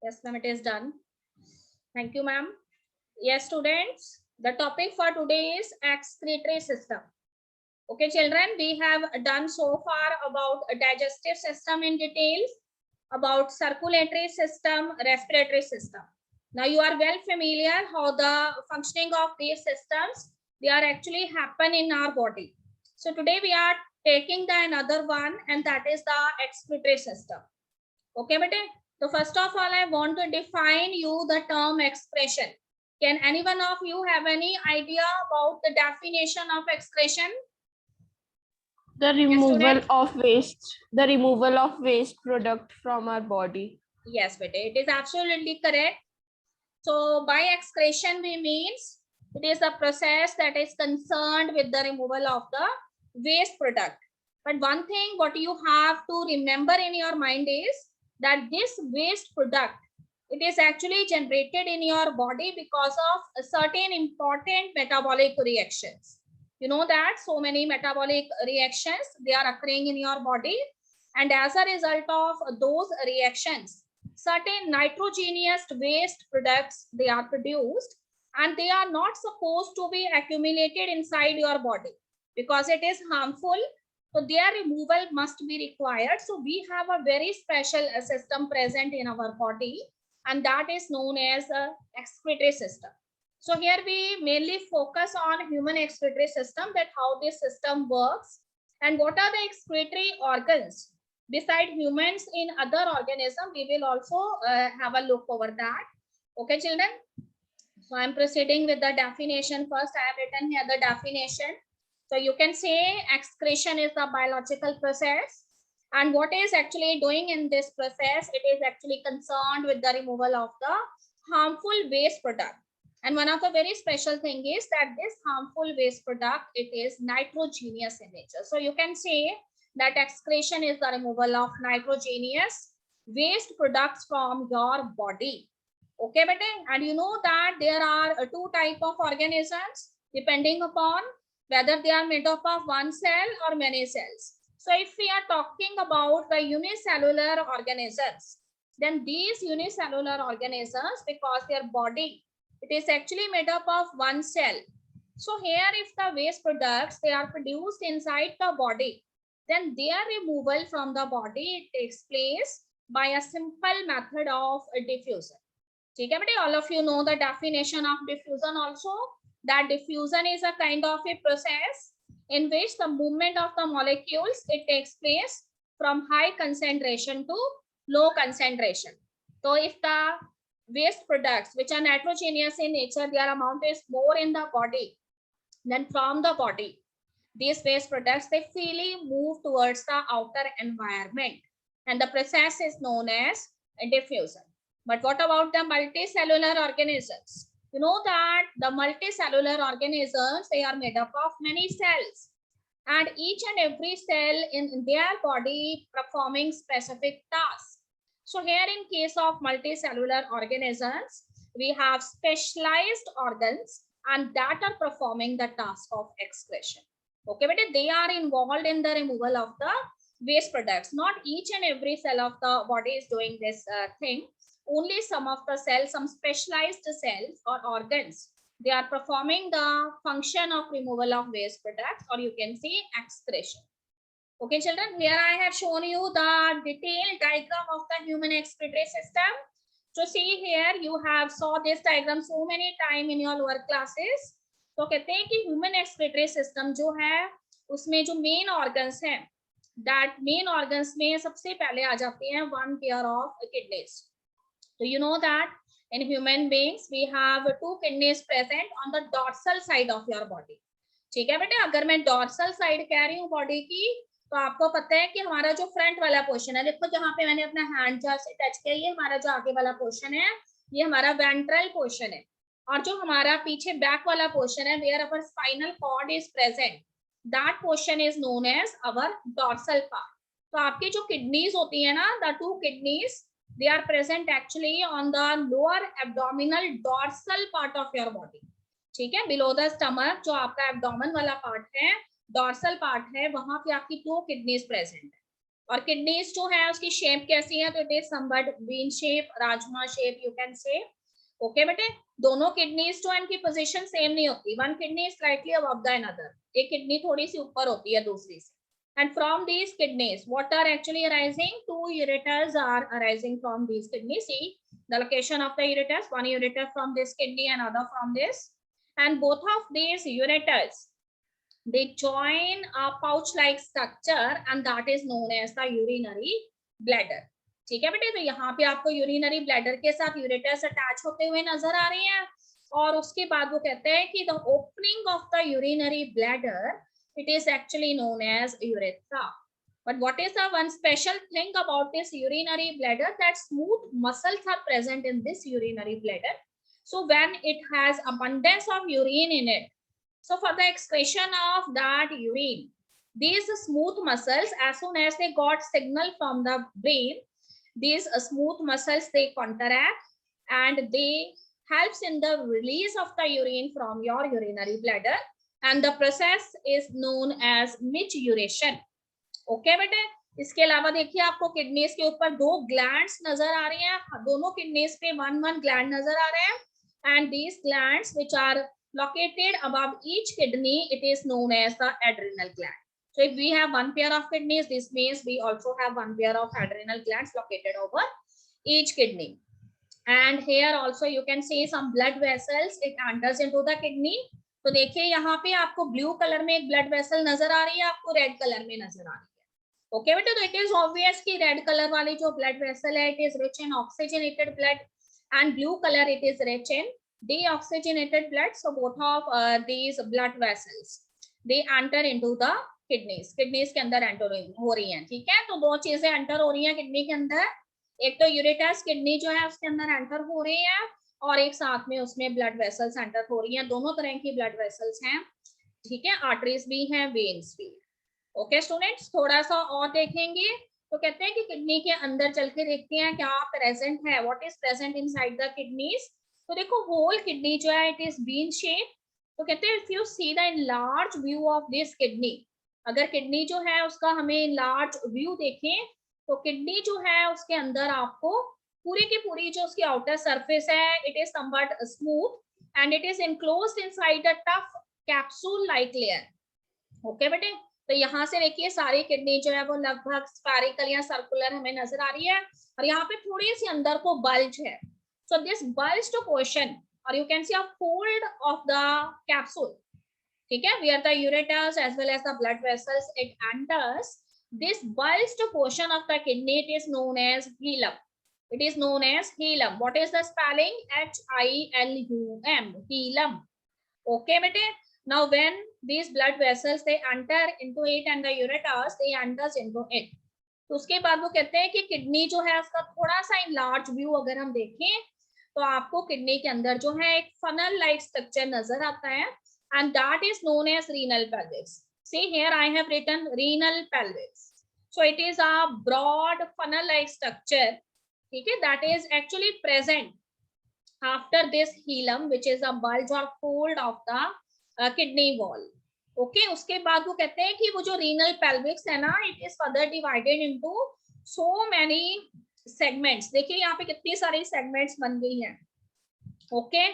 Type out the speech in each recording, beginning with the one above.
Yes, ma'am, it is done. Thank you, ma'am. Yes, students, the topic for today is excretory system. Okay, children, we have done so far about digestive system in details, about circulatory system, respiratory system. Now you are well familiar how the functioning of these systems, they are actually happen in our body. So today we are taking the another one, and that is the excretory system. Okay, bete. So first of all, I want to define you the term excretion. Can anyone of you have any idea about the definition of excretion? The removal of waste. The removal of waste product from our body. Yes, bete. It is absolutely correct. So by excretion, we means it is a process that is concerned with the removal of the waste product. But one thing what you have to remember in your mind is that this waste product, it is actually generated in your body because of certain important metabolic reactions. You know that so many metabolic reactions, they are occurring in your body, and as a result of those reactions, certain nitrogenous waste products, they are produced, and they are not supposed to be accumulated inside your body because it is harmful. So their removal must be required. So we have a very special system present in our body, and that is known as a excretory system. So here we mainly focus on human excretory system, that how this system works and what are the excretory organs. Beside humans, in other organisms, we will also have a look over that. Okay, children. So I'm proceeding with the definition. First, I have written here the definition. So you can say excretion is a biological process. And what is actually doing in this process? It is actually concerned with the removal of the harmful waste product. And one of the very special thing is that this harmful waste product, it is nitrogenous in nature. So you can say that excretion is the removal of nitrogenous waste products from your body. Okay, bete? And you know that there are two type of organisms depending upon whether they are made up of one cell or many cells. So if we are talking about the unicellular organisms, then these unicellular organisms, because their body, it is actually made up of one cell. So here if the waste products, they are produced inside the body, then their removal from the body, it takes place by a simple method of diffusion. ठीक है बेटे, all of you know the definition of diffusion also, that diffusion is a kind of a process in which the movement of the molecules, it takes place from high concentration to low concentration. So if the waste products which are nitrogenous in nature, their amount is more in the body, then from the body these waste products, they freely move towards the outer environment, and the process is known as diffusion. But what about the multicellular organisms? You know that the multicellular organisms, they are made up of many cells, and each and every cell in their body performing specific tasks. So here in case of multicellular organisms, we have specialized organs and that are performing the task of excretion. Okay, but they are involved in the removal of the waste products. Not each and every cell of the body is doing this thing. Only some of the cells, some specialized cells or organs, they are performing the function of removal of waste products, or you can say excretion. Okay, children, here I have shown you the detailed diagram of the human excretory system. So see here, you have saw this diagram so many times in your lower classes. तो कहते हैं कि human excretory system जो है उसमें जो main organs हैं, that main organs में सबसे पहले आ जाते हैं one pair of kidneys. So you know that in human beings we have two kidneys present on the dorsal side of your body. ठीक है बेटे, अगर मैं डॉर्सल साइड कह रही हूँ बॉडी की, तो आपको पता है कि हमारा जो फ्रंट वाला पोर्शन है, देखो जहां पे मैंने अपना हैंड जहां से टच किया, ये हमारा जो आगे वाला पोर्शन है, ये हमारा वेंट्रल पोर्शन है. और जो हमारा पीछे बैक वाला पोर्शन है, where our spinal cord is present, that portion is known as our dorsal part. तो आपकी जो किडनीज होती है ना, the two kidneys, they are present actually on the lower abdominal dorsal part of your body. ठीक है, below the stomach जो आपका एब्डोमेन वाला पार्ट है, डॉर्सल पार्ट है, वहां पे आपकी दो किडनीज प्रेजेंट है. और किडनीज जो है उसकी शेप कैसी है, तो it is somewhat bean shape, rajma shape you can say. Okay बेटे, दोनों किडनीज जो है इनकी पोजीशन सेम नहीं होती, one kidney is slightly above the another, एक किडनी थोड़ी सी ऊपर होती है दूसरी से। And from these kidneys, what are actually arising? Two ureters are arising from these kidneys. See the location of the ureters. One ureter from this kidney, another from this. And both of these ureters, they join a pouch-like structure, and that is known as the urinary bladder. ठीक है बेटे, तो यहाँ पे आपको urinary bladder के साथ ureters attach होते हुए नजर आ रहे हैं। और उसके बाद वो कहते हैं कि the opening of the urinary bladder, it is actually known as urethra. But what is the one special thing about this urinary bladder? That smooth muscles are present in this urinary bladder. So when it has abundance of urine in it, so for the excretion of that urine, these smooth muscles, as soon as they got signal from the brain, these smooth muscles, they contract and they helps in the release of the urine from your urinary bladder. And the process is known as mituration. Okay बेटे, इसके अलावा देखिए आपको kidneys के ऊपर दो glands नजर आ रही हैं, दोनों किडनीज पे वन वन ग्लैंड नजर आ रहे हैं। And these glands which are located above each kidney, it is known as the adrenal gland. So if we have one pair of kidneys, this means we also have one pair of adrenal glands located over each kidney. And here also you can see some blood vessels, it enters into the kidney. तो देखिए यहाँ पे आपको blue colour में एक blood vessel नजर आ रही है, आपको रेड कलर में नजर आ रही है। ओके बेटे, तो इट इज ऑब्वियस कि रेड कलर वाली जो ब्लड वेसल है, it is rich in oxygenated blood, and blue colour it is rich in deoxygenated blood. So both of these blood vessels, they enter into the kidneys. Kidneys के अंदर enter हो रही हैं, ठीक है। तो दो चीजें एंटर हो रही हैं किडनी के अंदर, एक तो यूरेटस किडनी जो है उसके अंदर एंटर हो रही है, और एक साथ में उसमें ब्लड वेसल्स एंटर हो रही हैं। दोनों तरह की ब्लड वेसल्स हैं, ठीक है, आर्टरीज भी हैं, वेन्स भी। ओके स्टूडेंट्स, थोड़ा सा और देखेंगे तो कहते हैं कि किडनी के अंदर चल के देखते हैं क्या प्रेजेंट है, what is present inside the kidneys. तो देखो होल किडनी जो है इट इज बीन शेप। तो कहते हैं if you see the enlarge view of this kidney, अगर किडनी जो है उसका हमें इनलार्ज व्यू देखें, तो किडनी जो है उसके अंदर आपको पूरी की पूरी जो उसकी आउटर सरफेस है, it is somewhat smooth and it is enclosed inside a tough capsule like layer. Okay बेटे, तो यहाँ से देखिए सारी किडनी जो है वो लगभग स्फेरिकल या सर्कुलर हमें नजर आ रही है, और यहाँ पे थोड़ी सी अंदर को बल्ज है। So this bulged portion, or you can see a fold of the capsule, ठीक है, where the ureters as well as the blood vessels it enters. This bulged portion of the kidney, it is known as hilum. It is known as hilum. What is the spelling? Hilum. Hilum. Okay, bete. Now when these blood vessels they enter into it and the ureters they enters into it. तो उसके बाद वो कहते हैं कि kidney जो है उसका थोड़ा सा इनलार्ज व्यू अगर हम देखें, तो आपको किडनी के अंदर जो है एक फनल लाइक स्ट्रक्चर नजर आता है, and that is known as renal pelvis. See here I have written renal pelvis. So it is a broad funnel like structure, ठीक है, that is actually present after this hilum which is a bulge और fold of the kidney wall. Okay, उसके बाद वो कहते हैं कि वो जो रीनल पेल्विक्स है ना, it is further divided into so many segments. देखिए यहाँ पे कितनी सारी सेगमेंट्स बन गई हैं। ओके,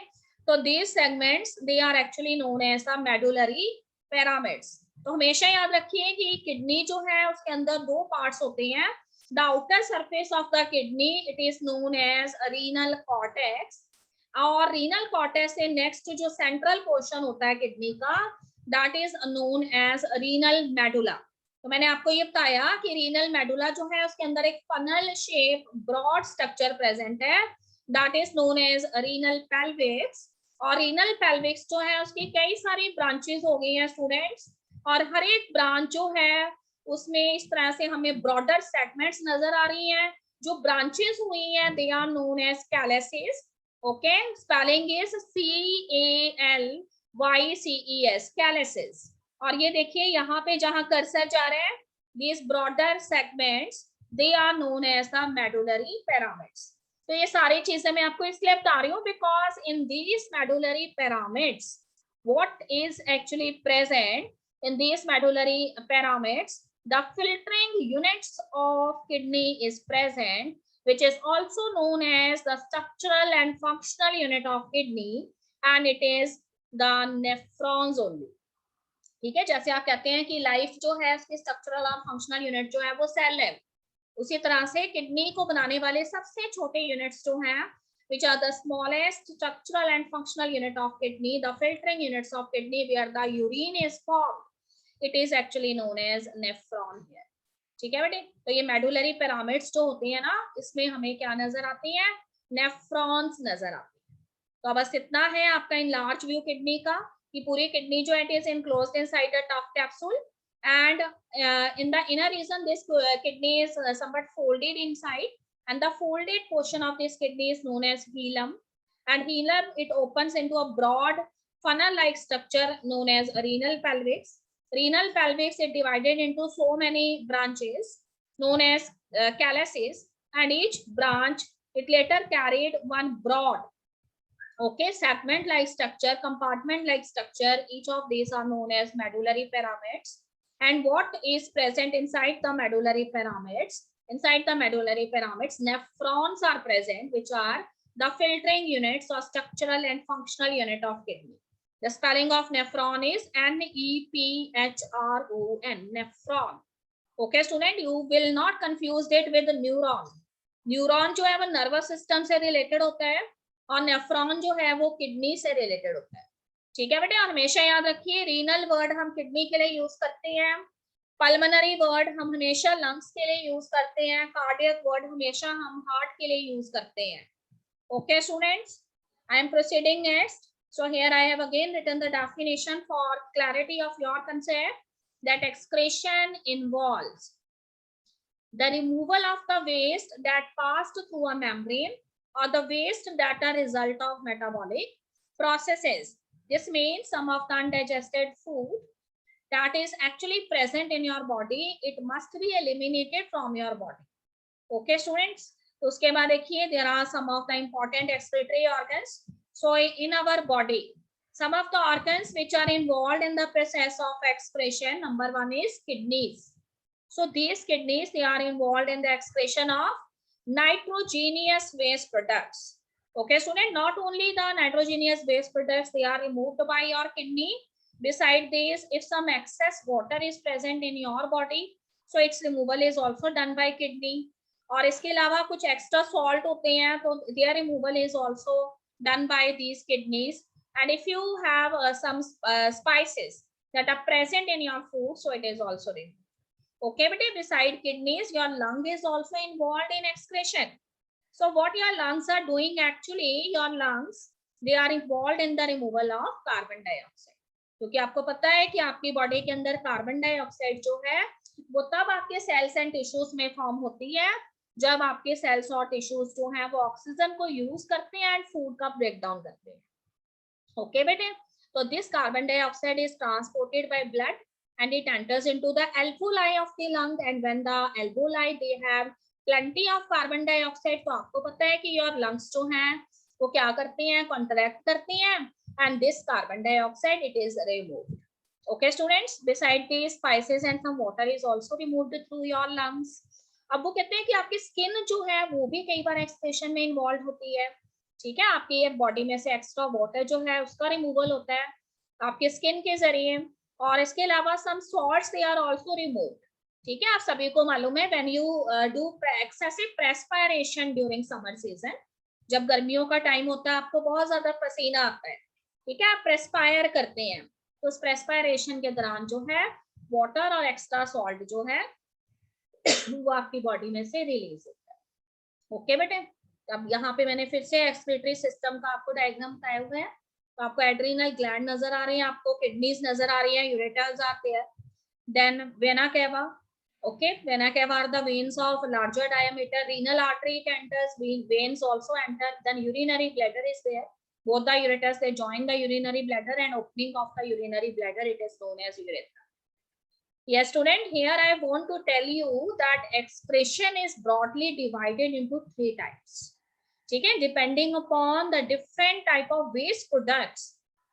तो these segments they are actually known as the medullary pyramids. तो हमेशा याद रखिए कि किडनी जो है उसके अंदर दो पार्ट्स होते हैं। The outer surface of the kidney it is known as renal cortex, और रीनल कॉर्टेक्स से नेक्स्ट जो सेंट्रल पोर्शन होता है किडनी का, that is known as renal medulla. तो मैंने आपको ये बताया कि रीनल मेडुला जो है उसके अंदर एक funnel shape broad structure present है, that is known as renal pelvis. और रीनल पेल्विक्स जो है उसकी कई सारी ब्रांचेस हो गई हैं स्टूडेंट्स, और हर एक ब्रांच जो है उसमें इस तरह से हमें ब्रॉडर सेगमेंट्स नजर आ रही हैं। जो ब्रांचेस हुई हैं they are known as calyces. Okay, spelling is CALYCES, calyces. और ये देखिए यहाँ पे जहां कर्सर जा रहे हैं, these broader segments they are known as the medullary pyramids. तो ये सारी चीजें मैं आपको इसलिए बता रही हूँ because in these medullary pyramids what is actually present in these medullary pyramids, the filtering units of kidney is present, which is also known as the structural and functional unit of kidney, and it is the nephrons only. ठीक है, जैसे आप कहते हैं कि life जो है उसकी स्ट्रक्चरल और फंक्शनल यूनिट जो है वो सेल है, उसी तरह से किडनी को बनाने वाले सबसे छोटे यूनिट्स जो हैं, which are the smallest structural and functional unit of kidney, the filtering units of kidney where the urine is formed, it is actually known as nephron here. ठीक है बेटे, तो ये मेडुलरी पिरामिड्स जो होते हैं ना, इसमें हमें क्या नजर आती है, नेफ्रॉन्स नजर आती है। तो बस इतना है आपका इन लार्ज व्यू किडनी का, कि पूरी किडनी जो it is enclosed inside the tough capsule, and in the inner region this kidney is somewhat folded inside, and the folded portion of this kidney is known as hilum, and hilum it opens into a broad funnel like structure known as renal pelvis. Renal pelvis is divided into so many branches known as calyces, and each branch it later carried one broad, okay, segment like structure, compartment like structure. Each of these are known as medullary pyramids. And what is present inside the medullary pyramids? Inside the medullary pyramids, nephrons are present, which are the filtering units or structural and functional unit of kidney. The spelling of nephron is Nephron, nephron. Okay, student, you will not confuse it with the neuron. Neuron जो है वो nervous system से related होता है, और nephron जो है वो किडनी से रिलेटेड होता है। ठीक है बेटे, और हमेशा याद रखिए रीनल वर्ड हम किडनी के लिए यूज करते हैं, पल्मोनरी वर्ड हम हमेशा लंग्स के लिए यूज करते हैं, कार्डियक वर्ड हमेशा हम हार्ट के लिए यूज करते हैं। Okay students, I am proceeding next. So here I have again written the definition for clarity of your concept, that excretion involves the removal of the waste that passed through a membrane or the waste that are result of metabolic processes. This means some of the undigested food that is actually present in your body, it must be eliminated from your body. Okay students, तो उसके बाद देखिए there are some of the important excretory organs. So in our body, some of the organs which are involved in the process of excretion, number one is kidneys. So these kidneys, they are involved in the excretion of nitrogenous waste products. Okay student, not only the nitrogenous waste products, they are removed by your kidney. Beside this, if some excess water is present in your body, so its removal is also done by kidney. और इसके अलावा कुछ extra salt होते हैं, तो their removal is also done by these kidneys. And if you have some spices that are present in your food, so it is also removed. Okay, but beside kidneys, your lung is also involved in excretion. So what your lungs are doing actually, your lungs, they are involved in the removal of carbon dioxide. क्योंकि आपको पता है कि आपकी body के अंदर carbon dioxide जो है वो तब आपके सेल्स एंड टिश्यूज में फॉर्म होती है जब आपके सेल्स और टिश्यूज जो हैं वो ऑक्सीजन को यूज करते हैं एंड फूड का ब्रेक डाउन करते हैं. ओके बेटे, तो this carbon dioxide is transported by blood and it enters into the alveoli of the lung, and when the alveoli they have plenty of carbon dioxide, तो आपको पता है कि your lungs जो हैं वो क्या करते हैं, contract करते हैं, and this carbon dioxide it is removed. Okay students, beside these spices and some water is also removed through your lungs. अब वो कहते हैं कि आपकी स्किन जो है वो भी कई बार एक्सक्रीशन में इन्वॉल्व होती है. ठीक है, आपकी बॉडी में से एक्स्ट्रा वाटर जो है उसका रिमूवल होता है आपके स्किन के जरिए, और इसके अलावा some salts they are also removed. ठीक है, आप सभी को मालूम है when you do excessive perspiration during summer season, जब गर्मियों का टाइम होता है आपको बहुत ज्यादा पसीना आता है, ठीक है, आप प्रेस्पायर करते हैं, तो उस प्रेस्पिरेशन के दौरान जो है वाटर और एक्स्ट्रा सॉल्ट जो है वो आपकी बॉडी में से रिलीज होता है. ओके बेटे, अब यहाँ पे मैंने फिर से एक्सक्रीटरी सिस्टम का आपको डायग्राम बताया हुआ है. तो आपको एड्रीनल ग्लैंड नजर आ रही है, आपको किडनीज नजर आ रही है, यूरेटर्स आते हैं, then vena cava. Okay, vena cava are the veins of larger diameter, renal artery it enters, veins also enter, then urinary bladder is there, both the ureters they join the urinary bladder, and opening of the urinary bladder it is known as urethra. Yes student, here I want to tell you that excretion is broadly divided into 3 types. ठीक है, depending upon the different type of waste products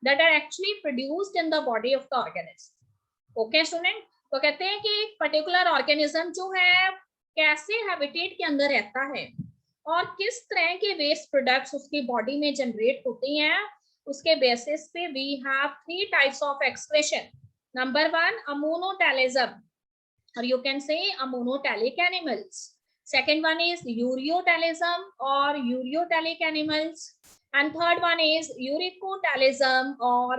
that are actually produced in the body of the organism. Okay student, तो कहते हैं कि एक particular organism जो है कैसे हैबिटेट के अंदर रहता है और किस तरह के वेस्ट प्रोडक्ट्स उसकी बॉडी में जनरेट होती हैं, उसके बेसिस पे we have 3 types of expression. Number 1 ammonotelism, or you can say amonotelic animals. Second one is ureotalism or ureotelic animals, and third one is uricotalism or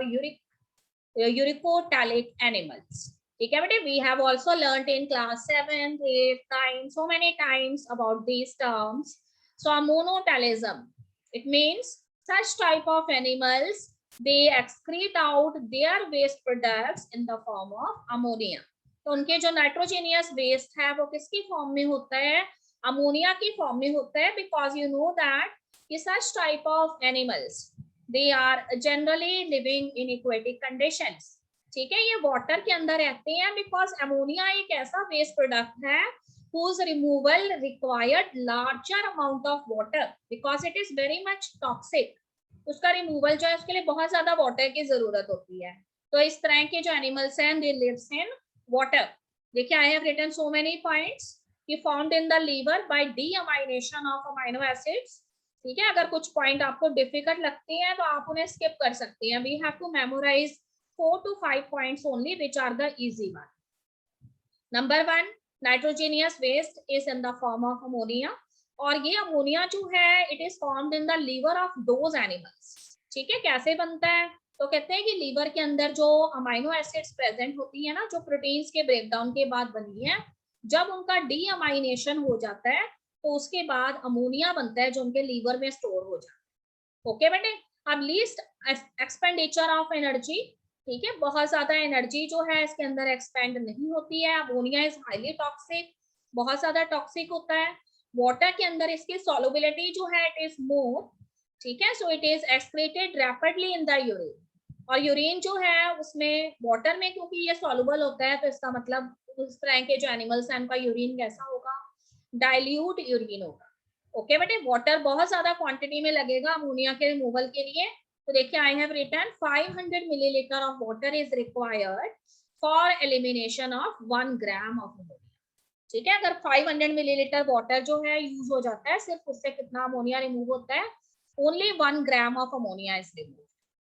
uricotelic animals. ठीक है बेटे, we have also learnt in class 7, 8, 9 so many times about these terms. So amonotalism, it means such type of animals, they excrete out their waste products in the form of ammonia. तो उनके जो नाइट्रोजेनियस waste है वो किसकी form में होता है, ammonia की फॉर्म में होता है. बिकॉज यू नो दैट कि such type of animals they are generally living in aquatic conditions. ठीक है, ये वाटर के अंदर रहते हैं बिकॉज अमोनिया एक ऐसा वेस्ट प्रोडक्ट है whose removal required larger amount of water because it is very much toxic. उसका रिमूवल जो है उसके लिए बहुत ज्यादा वाटर की जरूरत होती है. तो इस तरह के जो एनिमल्स हैं दे लिव्स इन water. देखिए, I have written so many points कि found in the liver by deamination of amino acids. ठीक है, अगर कुछ पॉइंट आपको डिफिकल्ट लगते हैं तो आप उन्हें स्किप कर सकते हैं. We have to memorize 4 to 5 points only which are the easy one. Number 1, nitrogenous waste is in the form of ammonia. और ये अमोनिया जो है it is formed in the liver of those animals. ठीक है, कैसे बनता है, तो कहते हैं कि लीवर के अंदर जो अमाइनो एसिड्स प्रेजेंट होती है ना, जो प्रोटीन्स के ब्रेकडाउन के बाद बनी है, जब उनका डीअमाइनेशन हो जाता है तो उसके बाद अमोनिया बनता है जो उनके लीवर में स्टोर हो जाता है. ओके बेटे, अब लीस्ट एक्सपेंडिचर ऑफ एनर्जी. ठीक है, बहुत ज्यादा एनर्जी जो है इसके अंदर एक्सपेंड नहीं होती है. अमोनिया इज हाईली टॉक्सिक, बहुत ज्यादा टॉक्सिक होता है. वाटर के अंदर इसकी सॉल्युबिलिटी जो है इट इज मोर. ठीक है, सो it is excreted rapidly in the urine. और यूरिन जो है उसमें वाटर में क्योंकि ये सॉल्युबल होता है तो इसका मतलब उस तरह के जो एनिमल्स हैं उनका यूरिन कैसा होगा, डाइल्यूट यूरिन होगा. ओके बेटे, वाटर बहुत ज्यादा क्वांटिटी में लगेगा अमोनिया के रिमूवल के लिए. तो देखिए, I have written 500 millilitre of water is required for elimination of 1 gram of ammonia. ठीक है, अगर 500 मिलीलीटर वाटर जो है यूज हो जाता है, सिर्फ उससे कितना अमोनिया रिमूव होता है, only 1 gram of ammonia is remove.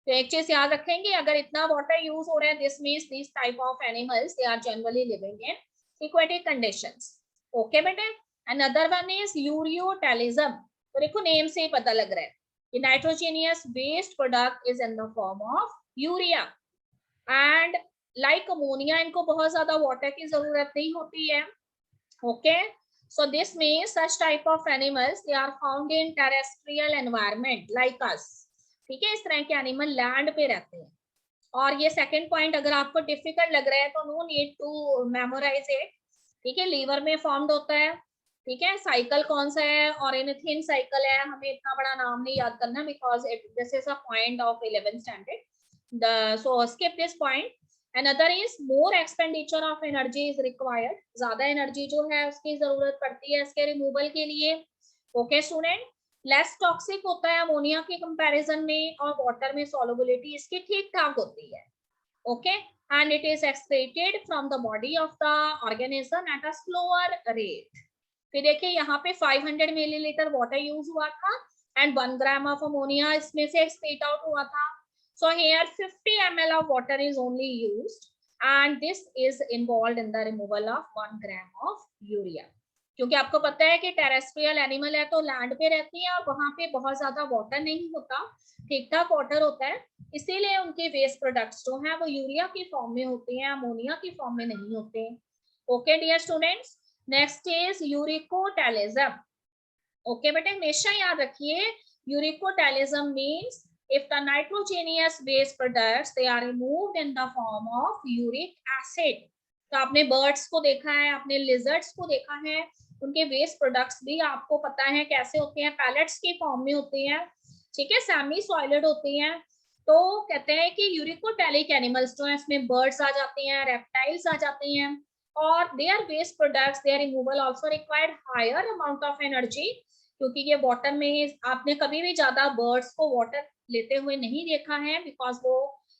तो एक चीज याद रखेंगे, अगर इतना वाटर यूज हो रहा है, this means this type of animals they are generally living in aquatic conditions. Okay बेटे, अनदर वन इज यूरियोटैलिज्म. तो देखो नेम से ही पता लग रहा है कि nitrogenous waste product is in the form of urea and like ammonia इनको बहुत ज्यादा वाटर की जरूरत नहीं होती है. Okay, so this means such type of animals they are found in terrestrial environment like us. ठीक है, इस तरह के एनिमल लैंड पे रहते हैं. और ये सेकंड पॉइंट अगर आपको डिफिकल्ट लग रहा है तो no need to memorise it. ठीक है, लीवर में फॉर्म्ड होता है. ठीक है, साइकिल कौन सा है, ऑरेनिथिन साइकिल है. हमें इतना बड़ा नाम नहीं याद करना because it this is a point of 11th standard. so skip this point. Another is more expenditure of energy is required. ज्यादा एनर्जी जो है उसकी जरूरत पड़ती है इसके रिमूवल के लिए. ओके स्टूडेंट, लेस टॉक्सिक होता है अमोनिया के कंपैरिजन में और वाटर में सॉल्युबिलिटी इसकी ठीक ठाक होती है. Okay, and it is excreted from the body of the organism at a slower rate. फिर देखिए यहाँ पे 500 मिलीलीटर वाटर यूज हुआ था एंड 1 ग्राम ऑफ अमोनिया इसमें से एक्सक्रीट आउट हुआ था. So here 50 ml of water is only used and this is involved in the removal of 1 gram of urea. क्योंकि आपको पता है कि टेरेस्ट्रियल एनिमल है तो लैंड पे रहती है और वहां पे बहुत ज्यादा वाटर नहीं होता, ठीक ठाक वाटर होता है, इसीलिए उनके वेस्ट प्रोडक्ट्स जो हैं वो यूरिया की फॉर्म में होते हैं, अमोनिया की फॉर्म में नहीं होते. Okay dear students, next is uricotelism. Okay बेटे, हमेशा याद रखिए uricotelism means if the nitrogenous waste products they are removed in the form of uric acid. तो आपने बर्ड्स को देखा है, आपने लिजर्ड्स को देखा है, उनके वेस्ट प्रोडक्ट्स भी आपको पता है कैसे होते हैं, पैलेट्स की फॉर्म में होते हैं. ठीक है, सेमी सॉइलेड होते हैं. तो कहते हैं कि यूरिकोटैलिक एनिमल्स जो है इसमें बर्ड्स आ जाते हैं, रेप्टाइल्स आ जाते हैं और their waste products their removal also required higher amount of energy. क्योंकि ये वाटर में आपने कभी भी ज्यादा बर्ड्स को वाटर लेते हुए नहीं देखा है बिकॉज वो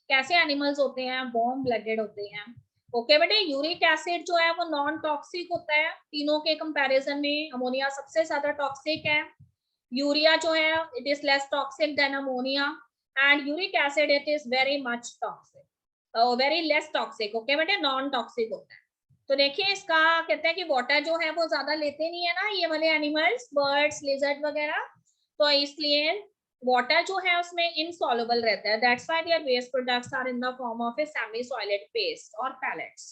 कैसे एनिमल्स होते हैं, वार्म ब्लडेड होते हैं. ओके बेटे, यूरिक एसिड जो है वो नॉन टॉक्सिक होता है तीनों के कंपैरिजन में। अमोनिया सबसे ज्यादा टॉक्सिक है, यूरिया जो है it is less toxic than ammonia, and uric acid it is very much toxic, very less toxic. Okay बेटे, नॉन टॉक्सिक होता है। तो देखिए इसका कहते हैं कि वाटर जो है वो ज्यादा लेते नहीं है ना ये वाले एनिमल्स, बर्ड्स, लिजर्ड वगैरह, तो इसलिए वाटर जो है उसमें इनसॉल्युबल रहता है। That's why their waste products are in the form of a semi solid paste और पैलेट्स।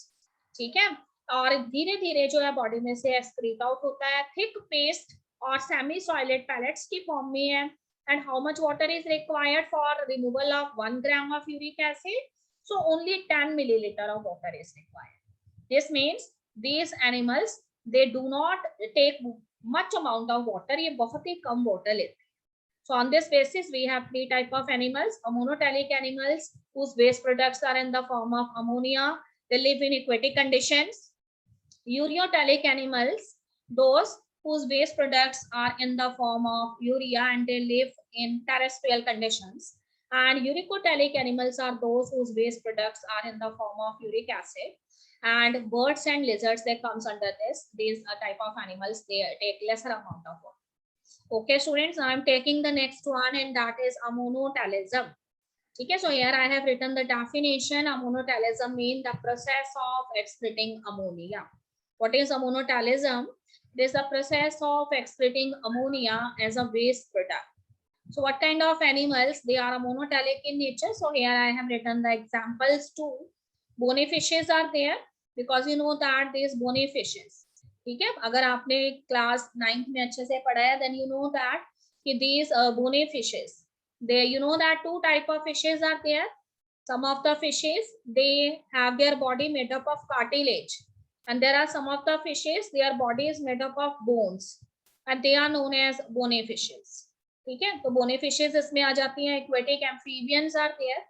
ठीक है, और धीरे धीरे जो है बॉडी में से एक्सक्रीट आउट होता है थिक पेस्ट और सेमी सॉलिड पैलेट्स की फॉर्म में है। And how much water is required for removal of 1 gram of uric acid? So only 10 milliliter of water is required. This means these animals they do not take much amount of water, ये बहुत ही कम water लेते हैं। So on this basis we have 3 type of animals: monotelic animals whose waste products are in the form of ammonia, they live in aquatic conditions. Ureotelic animals, those whose waste products are in the form of urea and they live in terrestrial conditions. And uricotelic animals are those whose waste products are in the form of uric acid. And birds and lizards they comes under this. These type of animals they take lesser amount of water. Okay students, I am taking the next one and that is ammonotelism. Okay, so here I have written the definition. Ammonotelism means the process of excreting ammonia. What is ammonotelism? It is the process of excreting ammonia as a waste product. So what kind of animals? They are monotelic in nature. So here I have written the examples too. Bony fishes are there because you know that these bony fishes. ठीक है, अगर आपने class 9th में अच्छे से पढ़ा है then you know that कि these bony fishes, they you know that 2 type of fishes are there. Some of the fishes they have their body made up of cartilage, and there are some of the fishes their body is made up of bones and they are known as bony fishes. ठीक है, तो bony fishes इसमें आ जाती हैं. Aquatic amphibians are there,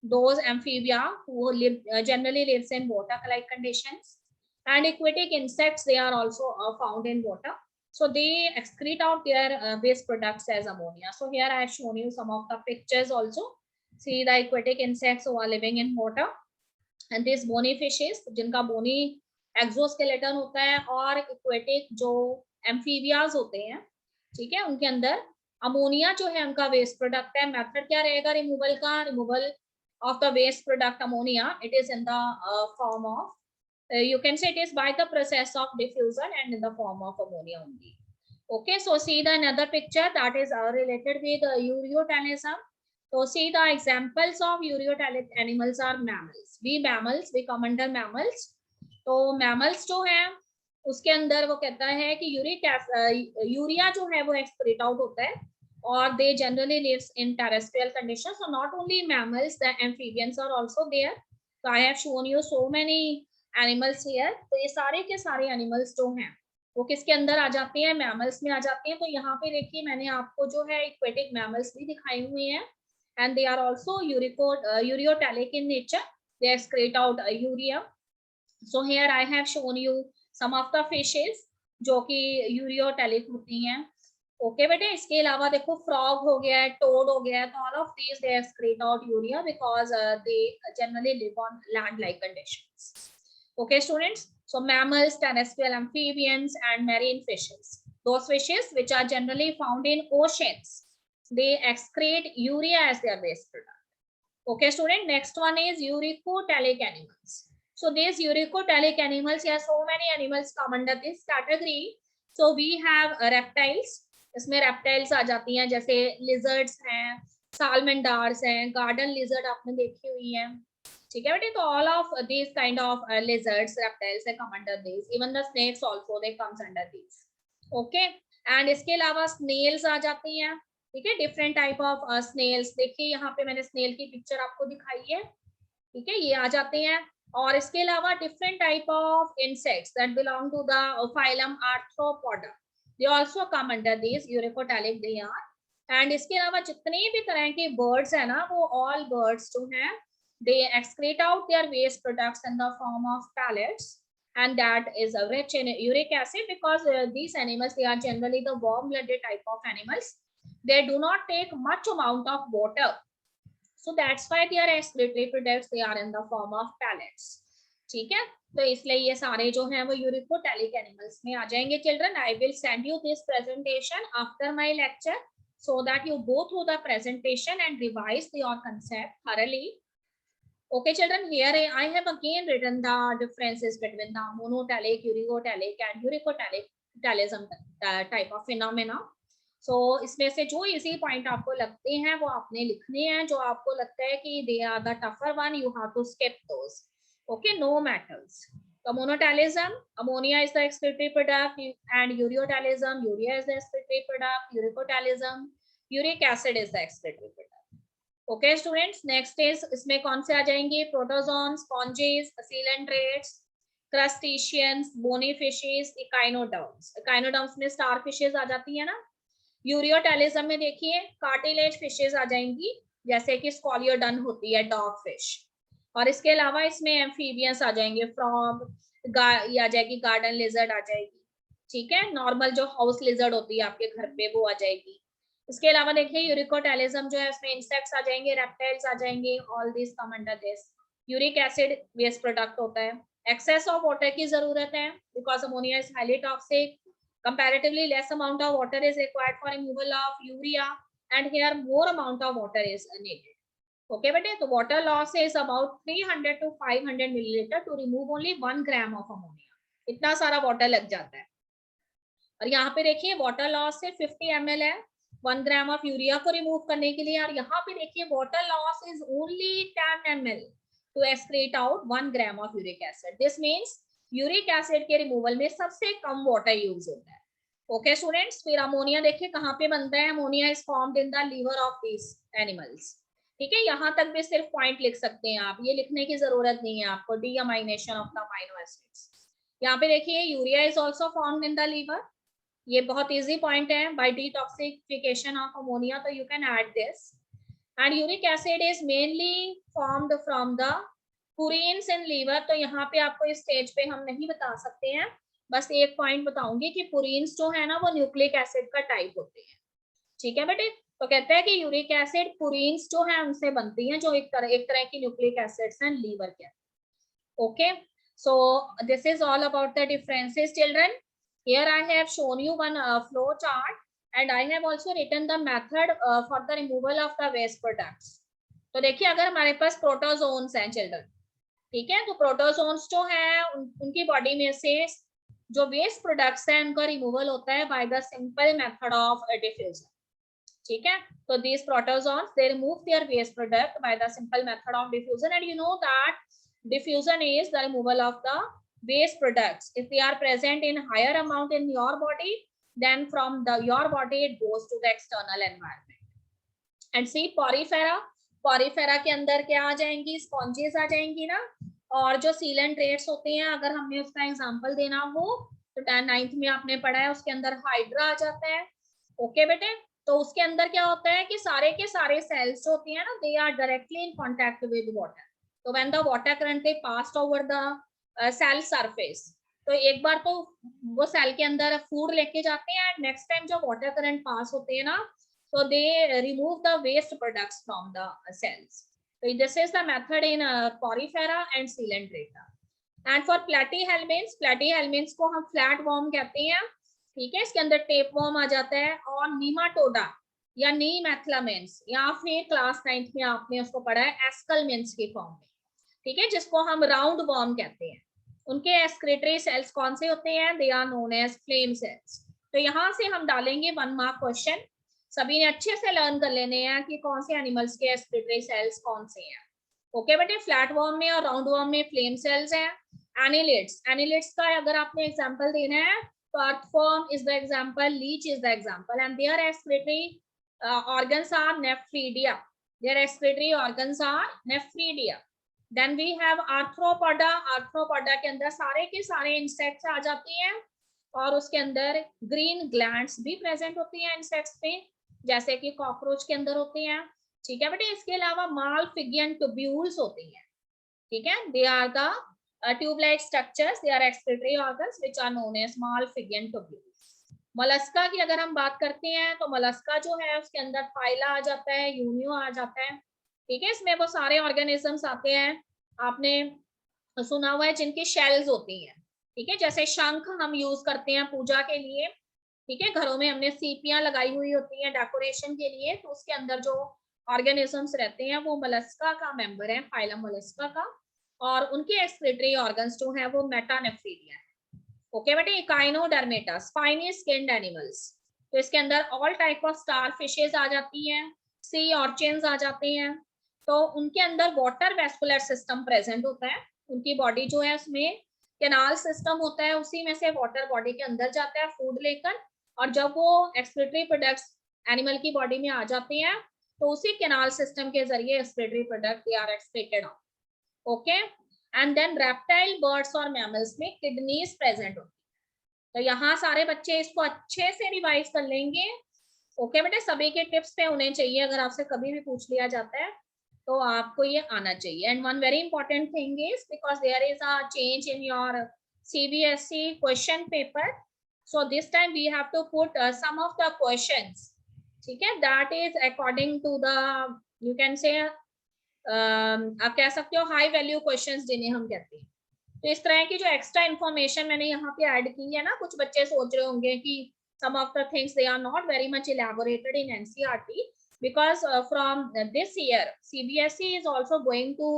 those amphibia who live generally lives in water-like conditions. And aquatic insects they are also found in water, so they excrete out their waste products as ammonia. So here I have shown you some of the pictures also. See the aquatic insects who are living in water and these bony fishes जिनका bony exoskeleton होता है, और aquatic जो amphibians होते हैं, ठीक है, उनके अंदर अमोनिया जो है उनका वेस्ट प्रोडक्ट है. मेथड क्या रहेगा रिमूवल का? Removal of the waste product ammonia, it is in the form of you can say it is by the process of diffusion and in the form of ammonia only. Okay, so see the another picture that is related with ureotelism. So see the examples of ureotelic animals are mammals. Mammals we come under mammals. तो mammals जो है उसके अंदर वो कहता है कि urea जो है वो एक्सक्रीट आउट होता है, or they generally lives in terrestrial conditions. So not only mammals, the amphibians are also there. So I have shown you so many animals here. तो ये सारे के सारे animals जो हैं वो किसके अंदर आ जाते हैं? mammals में आ जाते हैं. तो यहाँ पे देखिए मैंने आपको जो है aquatic mammals भी दिखाई हुई हैं, and they are also ureotelic in nature. They excrete out urea. So here I have shown you some of the fishes जो कि ureotelic होती हैं. ओके बेटे, इसके अलावा देखो फ्रॉग हो गया है, टोड हो गया है, तो all of these they excrete out urea because they generally live on land like conditions. Okay students, so mammals, terrestrial amphibians and marine fishes, those fishes which are generally found in oceans, they excrete urea as their waste product. Okay student, next one is uricotelic animals. So these uricotelic animals, yeah, so many animals come under this category. So we have reptiles. इसमें reptiles आ जाती हैं, जैसे lizards हैं, सालमेंडार्स हैं, garden lizard आपने देखी हुई है, ठीक है बेटे. तो all of these kind of lizards, reptiles come under this. Even the snakes also they comes under this. Okay, and इसके अलावा स्नेल्स आ जाती हैं, ठीक है, डिफरेंट टाइप ऑफ स्नेल्स. देखिए यहाँ पे मैंने स्नेल की पिक्चर आपको दिखाई है, ठीक है, ये आ जाते हैं. और इसके अलावा different type of insects that belong to the phylum arthropoda, they also come under these uricotelic they are. and इसके अलावा जितने भी तरह के birds है ना, वो all birds जो हैं they excrete out their waste products in the form of pellets, and that is rich in uric acid because these animals they are generally the warm blooded type of animals. They do not take much amount of water, so that's why their excretory products they are in the form of pellets. ठीक है, तो इसलिए ये सारे जो हैं वो uricotelic animals में आ जाएंगे children. I will send you this presentation after my lecture so that you go through the presentation and revise your concept thoroughly. Okay children, here I have again written the differences between the monotelic, uricotelic and uricotalism type of phenomena. So इसमें से जो easy point आपको लगते हैं वो आपने लिखने हैं. जो आपको लगता है कि they are the tougher one, you have to skip those. Okay, no matters. So monotalism, ammonia is the excretory product, and ureotalism, urea is the excretory product, uricotalism, uric acid is the excretory product. Okay students, next is इसमें कौन से आ जाएंगे? Protozoan, sponges, coelenterates, crustaceans, bony fishes, echinoderms. Echinoderms में star fishes आ जाती है ना. यूरियोटैलिज्म में देखिए कार्टिलेज फिशेस आ जाएंगी, जैसे कि स्कॉलियोडन होती है, डॉग फिश. और इसके अलावा इसमें एम्फीबियंस आ जाएंगे, फ्रॉग आ जाएगी, गार्डन लिजर्ड आ जाएगी. ठीक है, नॉर्मल जो हाउस लिजर्ड होती है आपके घर पे वो आ जाएगी. इसके अलावा देखिए यूरिकोटैलिज्म जो है उसमें इंसेक्ट्स आ जाएंगे, रेप्टाइल्स आ जाएंगे. All this come under this. Uric acid waste product होता है. एक्सेस ऑफ वाटर की जरूरत है because ammonia is highly toxic. Comparatively less amount of water is required for removal of urea, and here more amount of water is needed. Okay bete, so water loss is about 300 to 500 milliliter to remove only 1 gram of ammonia. इतना सारा water लग जाता है. और यहाँ पे देखिए water loss से 50 ml है 1 ग्राम ऑफ यूरिया को रिमूव करने के लिए. और यहाँ पे देखिए water loss is only 10 ml to excrete out 1 gram of uric acid. This means uric acid के रिमूवल में सबसे कम वाटर यूज होता है. ओके स्टूडेंट्स, फिर अमोनिया देखिए कहाँ पे बनता है. Ammonia is formed in the liver of these animals. ठीक है, यहाँ तक भी सिर्फ पॉइंट लिख सकते हैं आप, ये लिखने की जरूरत नहीं है आपको. Deamination of the amino acids. यहाँ पे देखिए urea is also formed in the liver. ये बहुत इजी पॉइंट है. बाय डिटॉक्सिफिकेशन ऑफ अमोनिया, तो you can add this. And uric acid is mainly formed from the purines in liver. तो यहाँ पे आपको इस स्टेज पे हम नहीं बता सकते हैं, बस एक पॉइंट बताऊंगी कि पुरीन्स जो है ना वो न्यूक्लिक एसिड का टाइप होते हैं. ठीक है बेटे, तो कहते हैं कि यूरिक एसिड पुरीन्स जो है उनसे बनती हैं, जो एक तरह की न्यूक्लिक एसिड्स हैं लीवर के. Okay, so this is all about the differences children. Here I have shown you one flow chart, and I have also written the method for the removal of the waste products. तो देखिए अगर हमारे पास protozoans हैं children, ठीक है, तो protozoans जो है उनकी बॉडी में से जो वेस्ट प्रोडक्ट्स हैं उनका रिमूवल होता है by the simple method of diffusion. ठीक है, तो these protozoans they remove their waste product by the simple method of diffusion, and you know that diffusion is the removal of the waste products. If they are present in higher amount in your body, then from your body it goes to the external environment. And see porifera, porifera के अंदर क्या आ जाएंगी? Sponges आ जाएंगी ना. और जो coelenterates होते हैं, अगर हमें उसका एग्जांपल देना हो तो 9th में आपने पढ़ा है, उसके अंदर हाइड्रा आ जाता है. ओके बेटे, तो उसके अंदर क्या होता है कि सारे के सारे सेल्स जो होती हैं ना, they are directly in contact with water. तो when the water current passed over the cell surface, तो एक बार तो वो सेल के अंदर फूड लेके जाते हैं, एंड नेक्स्ट टाइम जब वाटर करंट पास होते हैं ना, so they remove the waste products from the cells. So this is the method in porifera and coelenterata. And for platyhelminths को हम फ्लैट वॉर्म कहते हैं. ठीक है, इसके अंदर टेप वॉर्म आ जाता है, और नीमाटोडा या नीमैथलामेंस, या फिर क्लास 9th में आपने उसको पढ़ा है एस्कलमेंट्स की फॉर्म में. ठीक है, जिसको हम राउंड वॉर्म कहते हैं. उनके एक्सक्रीटरी सेल्स कौन से होते हैं? They are known as flame cells. तो यहाँ से हम डालेंगे 1 मार्क क्वेश्चन. सभी ने अच्छे से लर्न कर लेने हैं कि कौन से एनिमल्स के एक्सक्रीटरी सेल्स कौन से हैं. ओके बेटे, फ्लैट वॉर्म में और राउंड वॉर्म में फ्लेम सेल्स हैं. एनिलिड्स, एनिलिड्स का अगर आपने एग्जांपल देना है तो earthworm is the example, leech is the example, and their excretory organs are nephridia. Their excretory organs are nephridia. Then we have arthropoda. arthropoda के अंदर सारे के सारे इंसेक्ट्स आ जाती हैं, और उसके अंदर ग्रीन ग्लैंड्स भी प्रेजेंट होती हैं इंसेक्ट्स पे, जैसे कि कॉकरोच के अंदर होते हैं. ठीक है बेटे, इसके अलावा मालफिगियन ट्यूब्यूल्स होती हैं. ठीक है, they are the tube like structures, they are excretory organs which are known as malpighian tubules. Mollusca की अगर हम बात करते हैं तो मोलस्का जो है उसके अंदर फाइला आ जाता है, यूनियो आ जाता है. ठीक है, इसमें वो सारे ऑर्गेनिजम्स आते हैं. आपने सुना हुआ है जिनकी शेल्स होती हैं, ठीक है, जैसे शंख हम यूज करते हैं पूजा के लिए, ठीक है, घरों में हमने सीपियां लगाई हुई होती हैं डेकोरेशन के लिए, तो उसके अंदर जो ऑर्गेनिजम्स रहते हैं वो मोलस्का का मेंबर है, फाइलम मोलस्का का, और उनके एक्सक्रीटरी ऑर्गन्स जो है वो मेटानेफ्रीडिया है। ओके बेटे, इकाइनोडर्मेटा स्पाइनी स्किन्ड एनिमल्स, तो इसके अंदर all type of star fishes आ जाती हैं, सी ऑर्चिन्स आ जाते हैं, तो उनके अंदर वाटर वेस्कुलर सिस्टम प्रेजेंट होता है, उनकी बॉडी जो है उसमें कैनाल सिस्टम होता है, उसी में से वाटर बॉडी के अंदर जाता है फूड लेकर, और जब वो एक्सक्रीटरी प्रोडक्ट्स एनिमल की बॉडी में आ जाते हैं तो उसी कैनाल सिस्टम के जरिए excretory product they are excreted out. Okay, and then reptile birds और मैमल्स में किडनीज प्रेजेंट होती है। तो यहाँ सारे बच्चे इसको अच्छे से रिवाइज कर लेंगे। ओके बेटे, सभी के टिप्स पे होने चाहिए, अगर आपसे कभी भी पूछ लिया जाता है तो आपको ये आना चाहिए। And one very important thing is because there is a change in your CBSE question paper, so this time we have to put some of the questions, ठीक है, that is according to the you can say आप कह सकते हो high value questions जिन्हें हम कहते हैं। तो इस तरह की जो एक्स्ट्रा इन्फॉर्मेशन मैंने यहाँ पे ऐड की है ना, कुछ बच्चे सोच रहे होंगे कि some of the things they are not very much elaborated in NCERT because from this year CBSE is also going to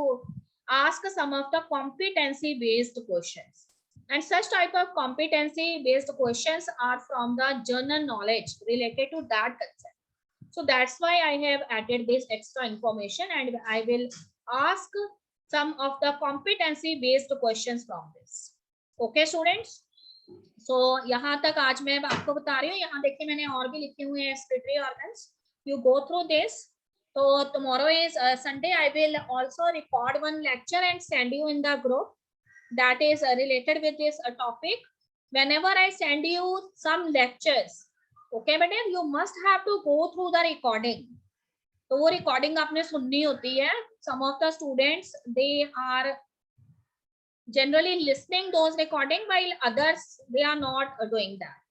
ask some of the competency based questions, and such type of competency based questions are from the general knowledge related to that concept. So that's why I have added this extra information, and I will ask some of the competency based questions from this. Okay students, so यहाँ तक आज मैं आपको बता रही हूँ। यहाँ देखिए मैंने और भी लिखे हुए हैं excretory organs, you go through this. So tomorrow is Sunday, I will also record one lecture and send you in the group that is related with this topic. Whenever I send you some lectures, okay बेटे, you must have to go through the recording. तो वो recording आपने सुननी होती है. Some of the students they are generally listening those recording while others they are not doing that.